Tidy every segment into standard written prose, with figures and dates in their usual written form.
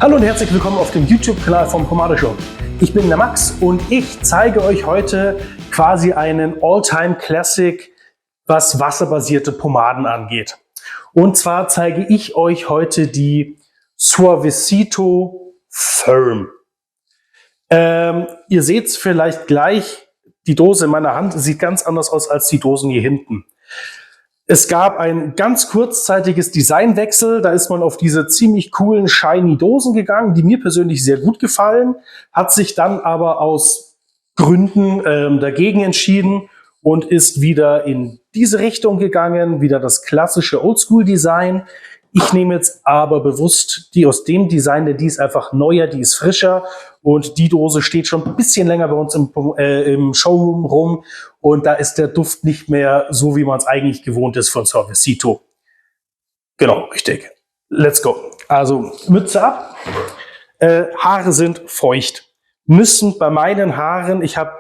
Hallo und herzlich willkommen auf dem YouTube-Kanal vom Pomade Shop. Ich bin der Max und ich zeige euch heute quasi einen All-Time-Classic, was wasserbasierte Pomaden angeht. Und zwar zeige ich euch heute die Suavecito Firm. Ihr seht es vielleicht gleich, die Dose in meiner Hand sieht ganz anders aus als die Dosen hier hinten. Es gab ein ganz kurzzeitiges Designwechsel, da ist man auf diese ziemlich coolen, shiny Dosen gegangen, die mir persönlich sehr gut gefallen, hat sich dann aber aus Gründen dagegen entschieden und ist wieder in diese Richtung gegangen, wieder das klassische Oldschool-Design. Ich nehme jetzt aber bewusst die aus dem Design, denn die ist einfach neuer, die ist frischer und die Dose steht schon ein bisschen länger bei uns im Showroom rum und da ist der Duft nicht mehr so, wie man es eigentlich gewohnt ist von Suavecito. Genau, richtig. Let's go. Also Mütze ab. Haare sind feucht. Müssen bei meinen Haaren, ich habe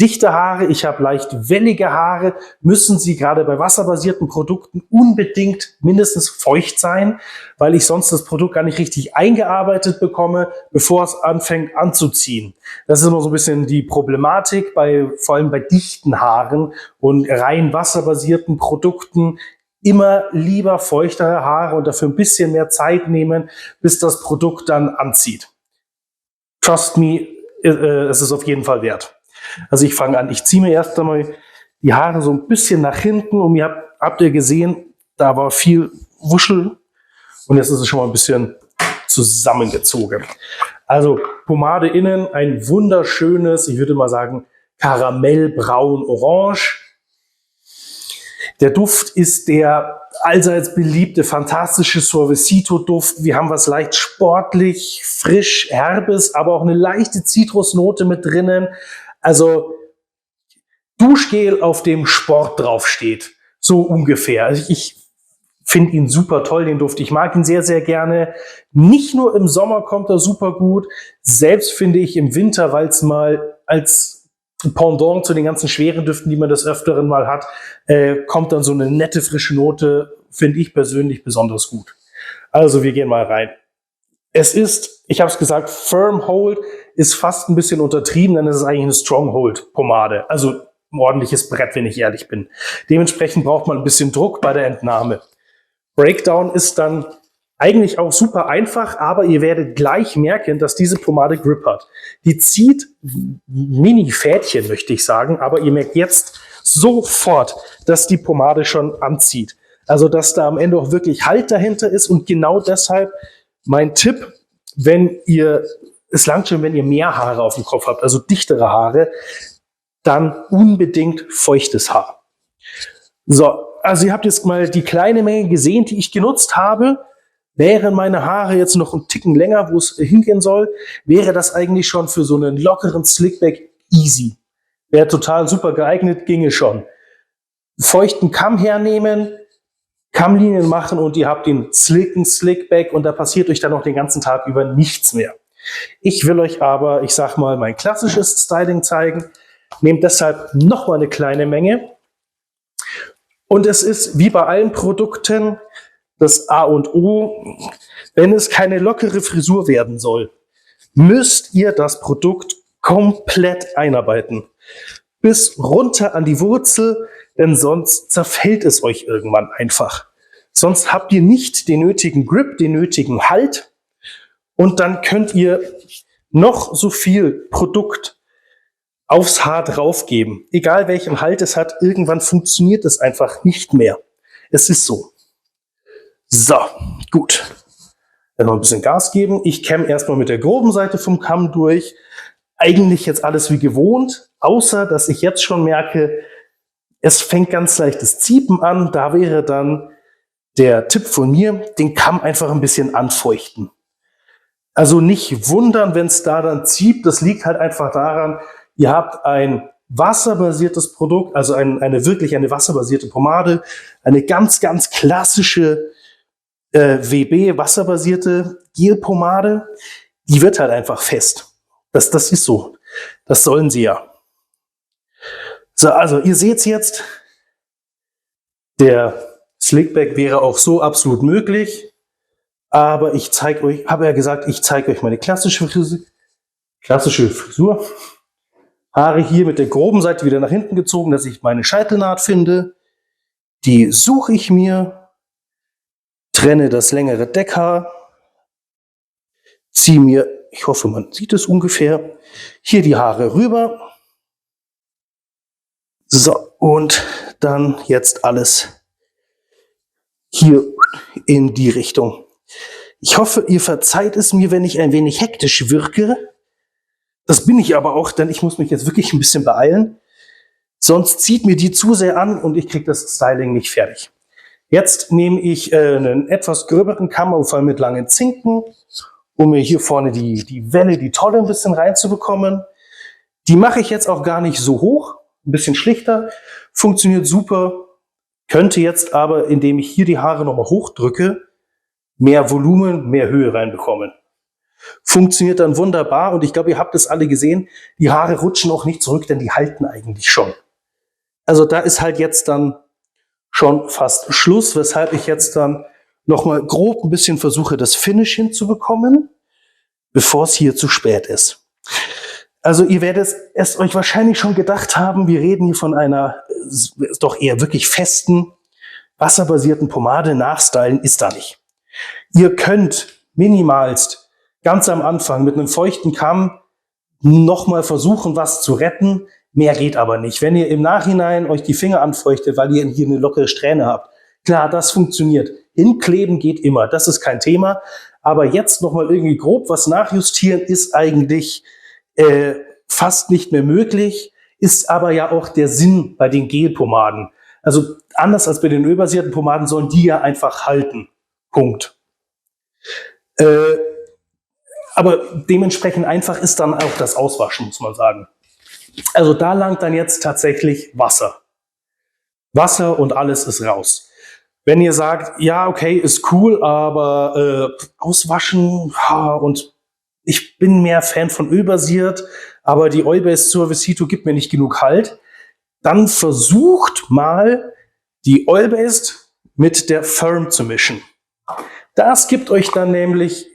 dichte Haare, ich habe leicht wellige Haare, müssen sie gerade bei wasserbasierten Produkten unbedingt mindestens feucht sein, weil ich sonst das Produkt gar nicht richtig eingearbeitet bekomme, bevor es anfängt anzuziehen. Das ist immer so ein bisschen die Problematik, vor allem bei dichten Haaren und rein wasserbasierten Produkten. Immer lieber feuchtere Haare und dafür ein bisschen mehr Zeit nehmen, bis das Produkt dann anzieht. Trust me, es ist auf jeden Fall wert. Also ich fange an, ich ziehe mir erst einmal die Haare so ein bisschen nach hinten und habt ihr gesehen, da war viel Wuschel und jetzt ist es schon mal ein bisschen zusammengezogen. Also Pomade innen, ein wunderschönes, ich würde mal sagen, Karamellbraun-Orange. Der Duft ist der allseits beliebte, fantastische Suavecito-Duft. Wir haben was leicht sportlich, frisch, herbes, aber auch eine leichte Zitrusnote mit drinnen. Also Duschgel, auf dem Sport draufsteht. So ungefähr. Also ich finde ihn super toll, den Duft. Ich mag ihn sehr, sehr gerne. Nicht nur im Sommer kommt er super gut. Selbst finde ich im Winter, weil es mal als Pendant zu den ganzen schweren Düften, die man des Öfteren mal hat, kommt dann so eine nette, frische Note, finde ich persönlich besonders gut. Also wir gehen mal rein. Es ist, ich habe es gesagt, Firm Hold ist fast ein bisschen untertrieben, denn es ist eigentlich eine Stronghold Pomade. Also ein ordentliches Brett, wenn ich ehrlich bin. Dementsprechend braucht man ein bisschen Druck bei der Entnahme. Breakdown ist dann eigentlich auch super einfach, aber ihr werdet gleich merken, dass diese Pomade Grip hat. Die zieht Mini-Fädchen, möchte ich sagen, aber ihr merkt jetzt sofort, dass die Pomade schon anzieht. Also, dass da am Ende auch wirklich Halt dahinter ist und genau deshalb mein Tipp, es langt schon, wenn ihr mehr Haare auf dem Kopf habt, also dichtere Haare, dann unbedingt feuchtes Haar. So, also ihr habt jetzt mal die kleine Menge gesehen, die ich genutzt habe. Wären meine Haare jetzt noch einen Ticken länger, wo es hingehen soll, wäre das eigentlich schon für so einen lockeren Slickback easy. Wäre total super geeignet, ginge schon. Feuchten Kamm hernehmen, Kammlinien machen und ihr habt den slicken Slickback und da passiert euch dann noch den ganzen Tag über nichts mehr. Ich will euch aber, ich sag mal, mein klassisches Styling zeigen. Nehmt deshalb noch mal eine kleine Menge. Und es ist wie bei allen Produkten das A und O, wenn es keine lockere Frisur werden soll, müsst ihr das Produkt komplett einarbeiten. Bis runter an die Wurzel, denn sonst zerfällt es euch irgendwann einfach. Sonst habt ihr nicht den nötigen Grip, den nötigen Halt und dann könnt ihr noch so viel Produkt aufs Haar draufgeben. Egal welchen Halt es hat, irgendwann funktioniert es einfach nicht mehr. Es ist so. So, gut. Dann noch ein bisschen Gas geben. Ich kämme erstmal mit der groben Seite vom Kamm durch. Eigentlich jetzt alles wie gewohnt, außer dass ich jetzt schon merke, es fängt ganz leichtes Ziepen an. Da wäre dann der Tipp von mir, den Kamm einfach ein bisschen anfeuchten. Also nicht wundern, wenn es da dann zieht. Das liegt halt einfach daran, ihr habt ein wasserbasiertes Produkt, also eine wasserbasierte Pomade, eine ganz, ganz klassische WB, wasserbasierte Gelpomade, die wird halt einfach fest. Das ist so. Das sollen sie ja. So, also ihr seht jetzt, der Slickback wäre auch so absolut möglich. Aber ich zeige euch, habe ja gesagt, ich zeige euch meine klassische Frisur. Haare hier mit der groben Seite wieder nach hinten gezogen, dass ich meine Scheitelnaht finde. Die suche ich mir, trenne das längere Deckhaar, ziehe mir, ich hoffe, man sieht es ungefähr, hier die Haare rüber. So, und dann jetzt alles hier in die Richtung. Ich hoffe, ihr verzeiht es mir, wenn ich ein wenig hektisch wirke. Das bin ich aber auch, denn ich muss mich jetzt wirklich ein bisschen beeilen. Sonst zieht mir die zu sehr an und ich kriege das Styling nicht fertig. Jetzt nehme ich einen etwas gröberen Kamm, auf mit langen Zinken, um mir hier vorne die Welle, die Tolle ein bisschen reinzubekommen. Die mache ich jetzt auch gar nicht so hoch, ein bisschen schlichter, funktioniert super. Könnte jetzt aber, indem ich hier die Haare nochmal hochdrücke, mehr Volumen, mehr Höhe reinbekommen. Funktioniert dann wunderbar und ich glaube, ihr habt es alle gesehen, die Haare rutschen auch nicht zurück, denn die halten eigentlich schon. Also da ist halt jetzt dann schon fast Schluss, weshalb ich jetzt dann nochmal grob ein bisschen versuche, das Finish hinzubekommen, bevor es hier zu spät ist. Also ihr werdet es euch wahrscheinlich schon gedacht haben, wir reden hier von einer doch eher wirklich festen, wasserbasierten Pomade. Nachstylen ist da nicht. Ihr könnt minimalst ganz am Anfang mit einem feuchten Kamm nochmal versuchen, was zu retten. Mehr geht aber nicht. Wenn ihr im Nachhinein euch die Finger anfeuchtet, weil ihr hier eine lockere Strähne habt, klar, das funktioniert. Hinkleben geht immer, das ist kein Thema. Aber jetzt nochmal irgendwie grob was nachjustieren ist eigentlich fast nicht mehr möglich, ist aber ja auch der Sinn bei den Gelpomaden. Also anders als bei den ölbasierten Pomaden sollen die ja einfach halten. Punkt. Aber dementsprechend einfach ist dann auch das Auswaschen, muss man sagen. Also da langt dann jetzt tatsächlich Wasser. Wasser und alles ist raus. Wenn ihr sagt, ja, okay, ist cool, aber auswaschen und ich bin mehr Fan von ölbasiert, aber die Oil-Based Suavecito gibt mir nicht genug Halt, dann versucht mal die Oil-Based mit der Firm zu mischen. Das gibt euch dann nämlich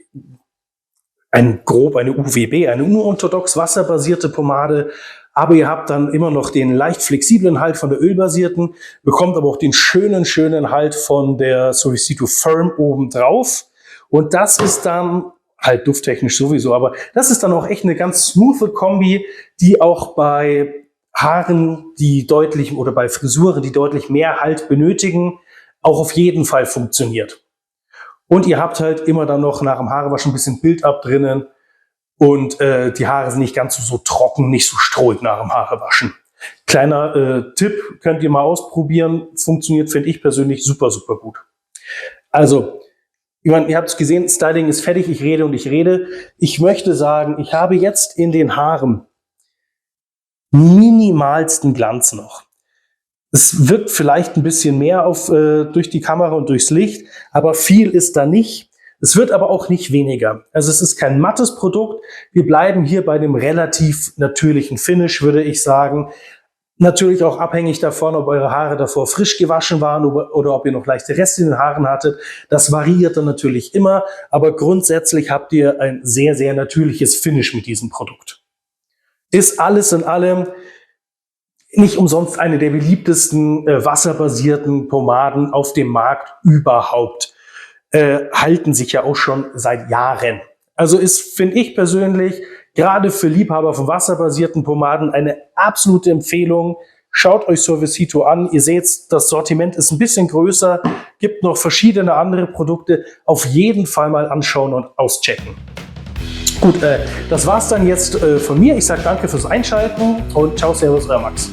eine UWB, eine unorthodox wasserbasierte Pomade, aber ihr habt dann immer noch den leicht flexiblen Halt von der ölbasierten, bekommt aber auch den schönen Halt von der Suavecito Firm oben drauf. Und das ist dann halt dufttechnisch sowieso, aber das ist dann auch echt eine ganz smooth Kombi, die auch bei Haaren, die deutlich, oder bei Frisuren, die deutlich mehr Halt benötigen, auch auf jeden Fall funktioniert. Und ihr habt halt immer dann noch nach dem Haarewaschen ein bisschen Build-up drinnen und die Haare sind nicht ganz so trocken, nicht so strohig nach dem Haarewaschen. Kleiner Tipp, könnt ihr mal ausprobieren, funktioniert, finde ich persönlich super, super gut. Also, ihr habt es gesehen, Styling ist fertig, ich rede und ich rede. Ich möchte sagen, ich habe jetzt in den Haaren minimalsten Glanz noch. Es wirkt vielleicht ein bisschen mehr durch die Kamera und durchs Licht, aber viel ist da nicht. Es wird aber auch nicht weniger. Also es ist kein mattes Produkt. Wir bleiben hier bei dem relativ natürlichen Finish, würde ich sagen. Natürlich auch abhängig davon, ob eure Haare davor frisch gewaschen waren oder ob ihr noch leichte Reste in den Haaren hattet. Das variiert dann natürlich immer, aber grundsätzlich habt ihr ein sehr, sehr natürliches Finish mit diesem Produkt. Ist alles in allem nicht umsonst eine der beliebtesten wasserbasierten Pomaden auf dem Markt überhaupt. Halten sich ja auch schon seit Jahren. Also ist, finde ich persönlich, gerade für Liebhaber von wasserbasierten Pomaden eine absolute Empfehlung. Schaut euch Suavecito an. Ihr seht, das Sortiment ist ein bisschen größer, gibt noch verschiedene andere Produkte. Auf jeden Fall mal anschauen und auschecken. Gut, das war's dann jetzt von mir. Ich sage danke fürs Einschalten und ciao, servus, euer Max.